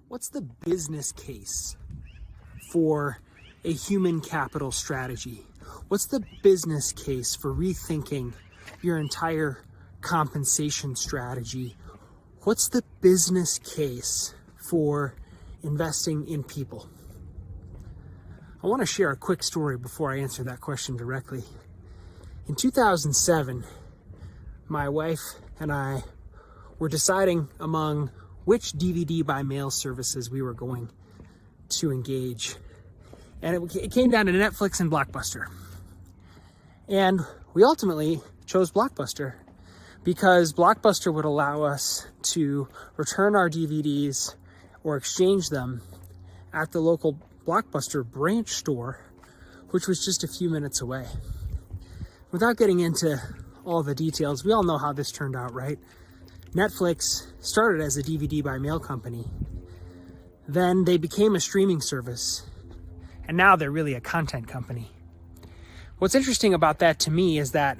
What's the business case for a human capital strategy? What's the business case for rethinking your entire compensation strategy? What's the business case for investing in people? I want to share a quick story before I answer that question directly. In 2007, my wife and I were deciding among which DVD by mail services we were going to engage. And it came down to Netflix and Blockbuster. And we ultimately chose Blockbuster because Blockbuster would allow us to return our DVDs or exchange them at the local Blockbuster branch store, which was just a few minutes away. Without getting into all the details, we all know how this turned out, right? Netflix started as a DVD by mail company. Then they became a streaming service. And now they're really a content company. What's interesting about that to me is that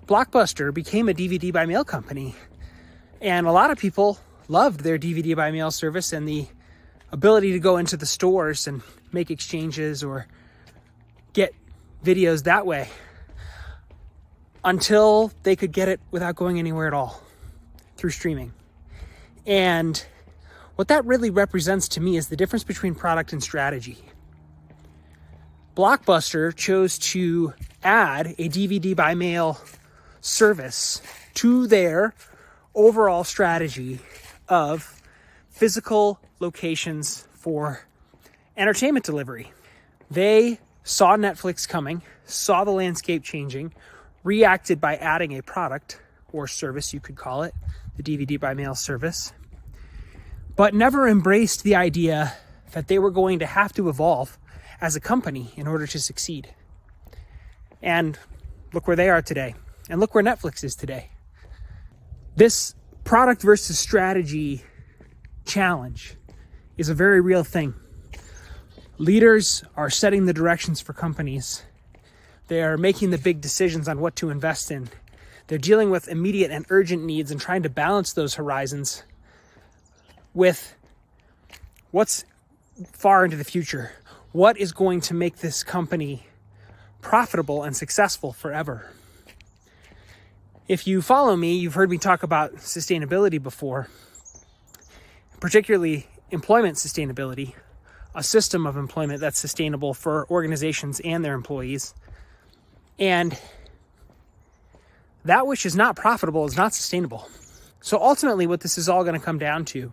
Blockbuster became a DVD by mail company. And a lot of people loved their DVD by mail service and the ability to go into the stores and make exchanges or get videos that way until they could get it without going anywhere at all through streaming. And what that really represents to me is the difference between product and strategy. Blockbuster chose to add a DVD by mail service to their overall strategy of physical locations for entertainment delivery. They saw Netflix coming, saw the landscape changing, reacted by adding a product or service, you could call it, the DVD by mail service, but never embraced the idea that they were going to have to evolve as a company in order to succeed. And look where they are today. And look where Netflix is today. This product versus strategy challenge is a very real thing. Leaders are setting the directions for companies. They are making the big decisions on what to invest in. They're dealing with immediate and urgent needs and trying to balance those horizons with what's far into the future. What is going to make this company profitable and successful forever? If you follow me, you've heard me talk about sustainability before, particularly employment sustainability, a system of employment that's sustainable for organizations and their employees. And that which is not profitable is not sustainable. So ultimately what this is all going to come down to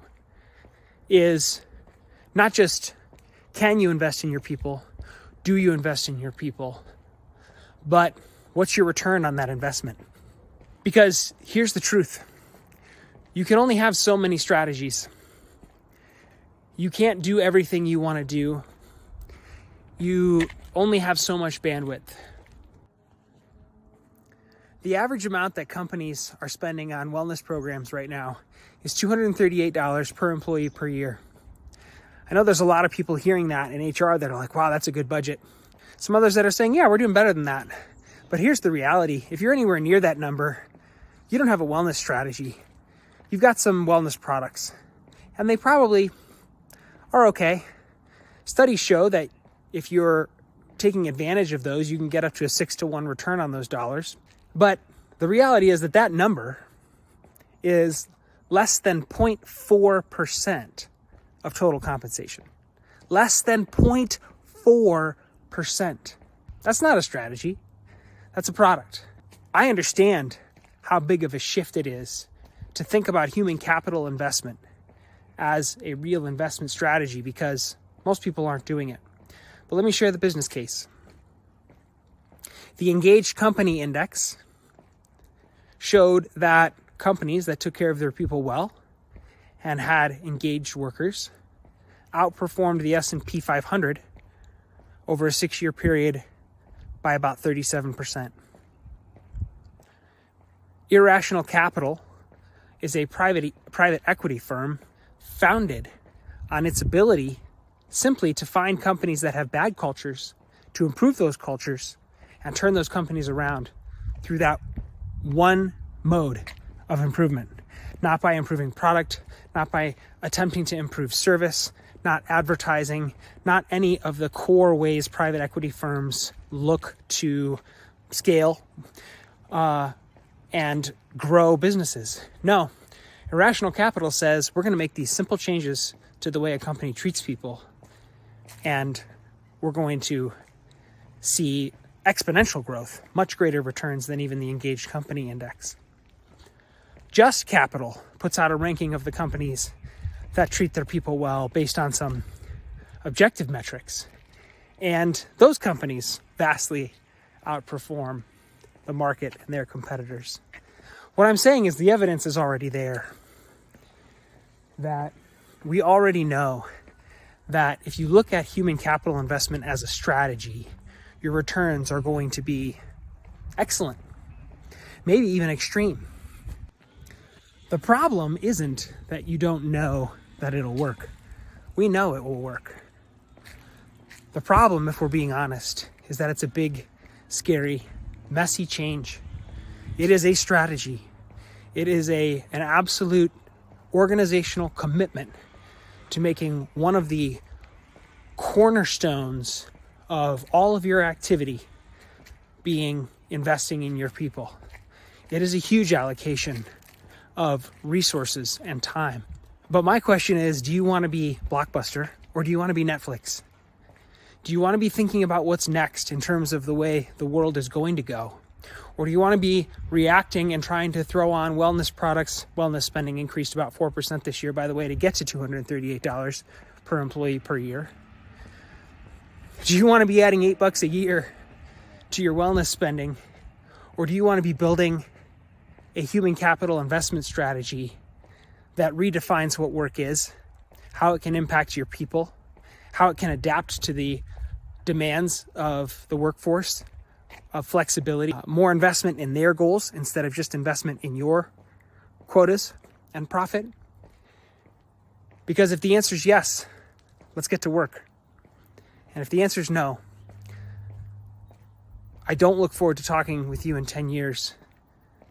is not just can you invest in your people, do you invest in your people, but what's your return on that investment? Because here's the truth. You can only have so many strategies. You can't do everything you want to do. You only have so much bandwidth. The average amount that companies are spending on wellness programs right now is $238 per employee per year. I know there's a lot of people hearing that in HR that are like, wow, that's a good budget. Some others that are saying, yeah, we're doing better than that. But here's the reality. If you're anywhere near that number, you don't have a wellness strategy. You've got some wellness products, and they probably are okay. Studies show that if you're taking advantage of those, you can get up to a 6-to-1 return on those dollars. But the reality is that that number is less than 0.4% of total compensation. Less than 0.4%. That's not a strategy. That's a product. I understand how big of a shift it is to think about human capital investment as a real investment strategy because most people aren't doing it. But let me share the business case. The Engaged Company Index showed that companies that took care of their people well and had engaged workers outperformed the S&P 500 over a 6-year period by about 37%. Irrational Capital is a private equity firm founded on its ability simply to find companies that have bad cultures, to improve those cultures, and turn those companies around through that one mode of improvement. not by improving product, not by attempting to improve service, not advertising, not any of the core ways private equity firms look to scale and grow businesses. No, irrational capital says we're going to make these simple changes to the way a company treats people, and we're going to see exponential growth, much greater returns than even the Engaged Company Index. Just Capital puts out a ranking of the companies that treat their people well based on some objective metrics. And those companies vastly outperform the market and their competitors. What I'm saying is the evidence is already there. That we already know that if you look at human capital investment as a strategy, your returns are going to be excellent, maybe even extreme. The problem isn't that you don't know that it'll work. We know it will work. The problem, if we're being honest, is that it's a big, scary, messy change. It is a strategy. It is an absolute organizational commitment to making one of the cornerstones of all of your activity being investing in your people. It is a huge allocation of resources and time. But my question is, do you want to be Blockbuster or do you want to be Netflix? Do you want to be thinking about what's next in terms of the way the world is going to go? Or do you want to be reacting and trying to throw on wellness products? Wellness spending increased about 4% this year, by the way, to get to $238 per employee per year. Do you want to be adding $8 a year to your wellness spending? Or do you want to be building a human capital investment strategy that redefines what work is, how it can impact your people, how it can adapt to the demands of the workforce, of flexibility, more investment in their goals instead of just investment in your quotas and profit? Because if the answer is yes, let's get to work. And if the answer is no, I don't look forward to talking with you in 10 years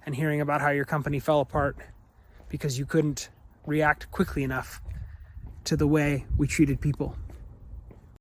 and hearing about how your company fell apart because you couldn't react quickly enough to the way we treated people.